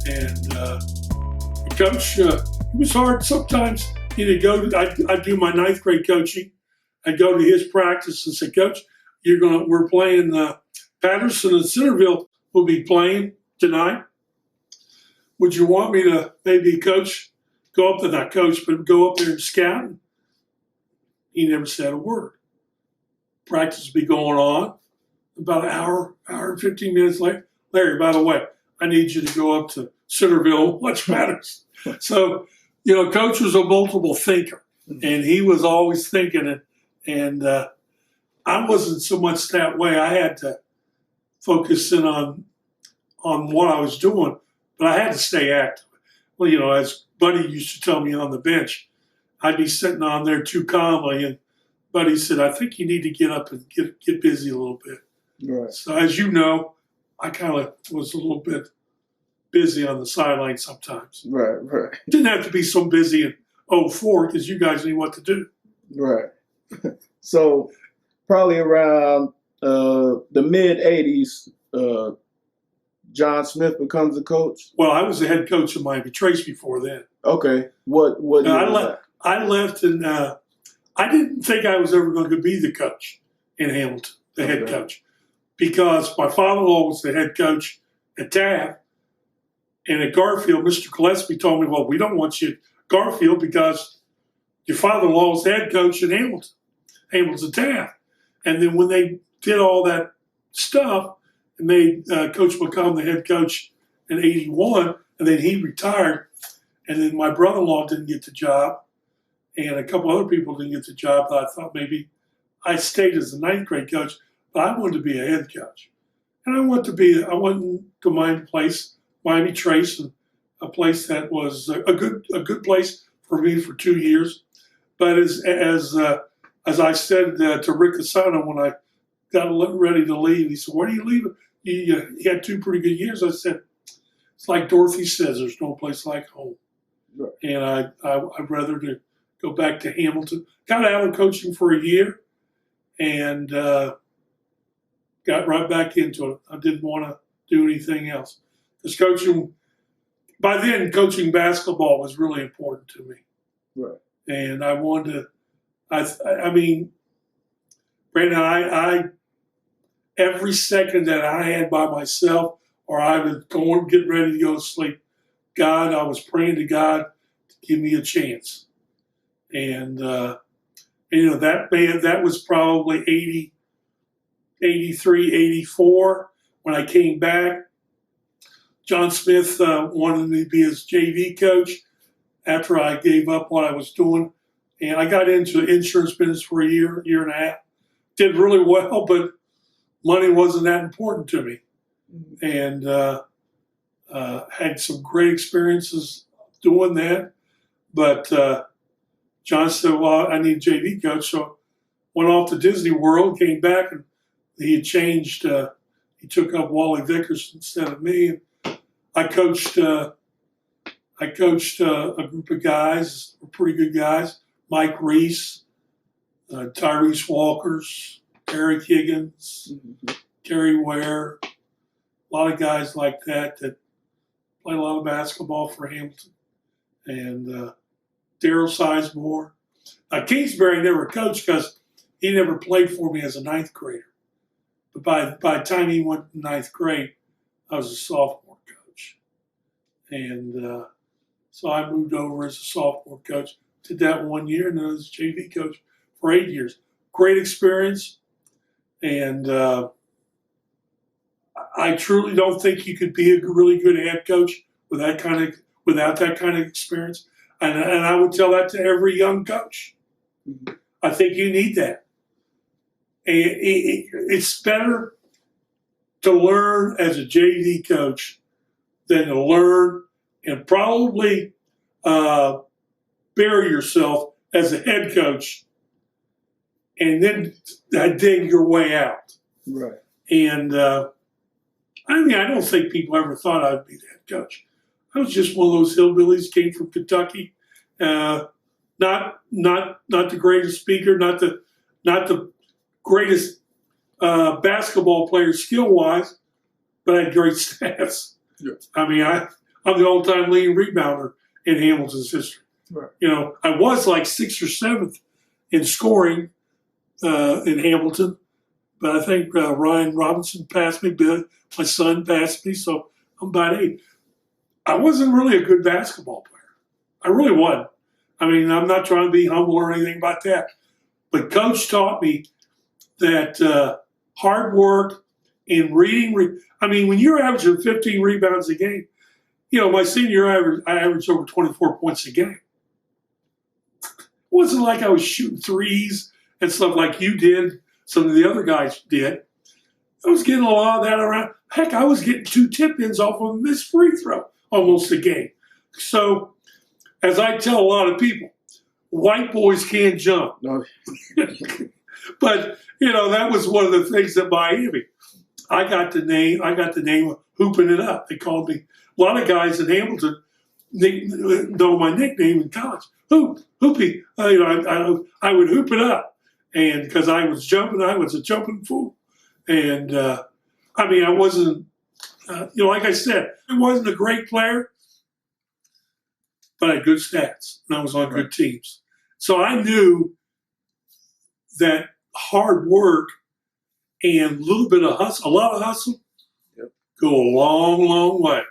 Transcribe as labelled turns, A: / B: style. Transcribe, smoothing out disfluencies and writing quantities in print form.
A: And the coach, it was hard sometimes. I'd do my ninth grade coaching. I'd go to his practice and say, Coach, we're playing Patterson and Centerville will be playing tonight. Would you want me to maybe go up there and scout? He never said a word. Practice would be going on. About an hour and 15 minutes later, Larry, by the way, I need you to go up to Centerville and watch Patterson. So, Coach was a multiple thinker, and he was always thinking it. And I wasn't so much that way. I had to focus in on what I was doing, but I had to stay active. Well, as Buddy used to tell me on the bench, I'd be sitting on there too calmly, and Buddy said, I think you need to get up and get busy a little bit.
B: Right.
A: So as you know, I kind of was a little bit busy on the sideline sometimes.
B: Right.
A: Didn't have to be so busy in 04 because you guys knew what to do.
B: Right. So probably around the mid-'80s, John Smith becomes a coach?
A: Well, I was the head coach of Miami Trace before then.
B: Okay. What
A: I left and I didn't think I was ever going to be the coach in Hamilton, the head coach, because my father-in-law was the head coach at Taft. And at Garfield, Mr. Gillespie told me, well, we don't want you at Garfield because your father-in-law was the head coach in Hamilton Taft. And then when they did all that stuff and made Coach McComb the head coach in 81, and then he retired, and then my brother-in-law didn't get the job, and a couple other people didn't get the job, but I thought maybe I stayed as the ninth grade coach, but I wanted to be a head coach. And I went to Miami Trace, and a place that was a good place for me for 2 years. But as I said to Rick Asano when I got ready to leave, he said, "Where are you leaving?" He had 2 pretty good years. I said, "It's like Dorothy says, there's no place like home."
B: Right.
A: And I'd rather to go back to Hamilton. Got out of coaching for a year, and got right back into it. I didn't want to do anything else. Because by then, coaching basketball was really important to me.
B: Right.
A: And I wanted to, I mean, Brandon, every second that I had by myself or I was getting ready to go to sleep, I was praying to God to give me a chance. And that was probably 80, 83, 84 when I came back. John Smith wanted me to be his JV coach after I gave up what I was doing. And I got into the insurance business for a year and a half. Did really well, but money wasn't that important to me. And had some great experiences doing that. But John said, well, I need a JV coach. So went off to Disney World, came back, and he had changed. He took up Wally Vickers instead of me. I coached a group of guys, pretty good guys. Mike Reese, Tyrese Walkers, Eric Higgins, Terry Ware, a lot of guys like that played a lot of basketball for Hamilton. And Daryl Sizemore. Kingsbury never coached because he never played for me as a ninth grader. But by the time he went to ninth grade, I was a sophomore coach. And so I moved over as a sophomore coach. Did that 1 year, and then I was a JV coach for 8 years. Great experience. And I truly don't think you could be a really good head coach without that kind of experience. And I would tell that to every young coach. I think you need that. It's better to learn as a JV coach than to learn and probably bury yourself as a head coach and then dig your way out.
B: Right.
A: And I don't think people ever thought I'd be the head coach. I was just one of those hillbillies, came from Kentucky. Not the greatest speaker, not the greatest basketball player skill wise, but I had great stats.
B: Yeah.
A: I mean, I I'm the all-time leading rebounder in Hamilton's history.
B: Right.
A: You know, I was like 6th or 7th in scoring in Hamilton, but I think Ryan Robinson passed me. Bill, my son passed me, so I'm about 8. I wasn't really a good basketball player. I really wasn't. I mean, I'm not trying to be humble or anything about that, but Coach taught me that hard work and reading. I mean, when you're averaging 15 rebounds a game, you know, my senior year, I averaged over 24 points a game. It wasn't like I was shooting threes and stuff like you did, some of the other guys did. I was getting a lot of that around. Heck, I was getting 2 tip-ins off of a missed free throw almost a game. So, as I tell a lot of people, white boys can't jump.
B: No.
A: But, you know, that was one of the things at Miami. I got the name of hooping it up. They called me. A lot of guys in Hamilton know my nickname in college. Hoopy. You know, I would hoop it up, and because I was jumping, I was a jumping fool. And I mean, I wasn't. You know, like I said, I wasn't a great player, but I had good stats, and I was on good teams. So I knew that hard work and a little bit of hustle, a lot of hustle,
B: Yep.
A: go a long, long way.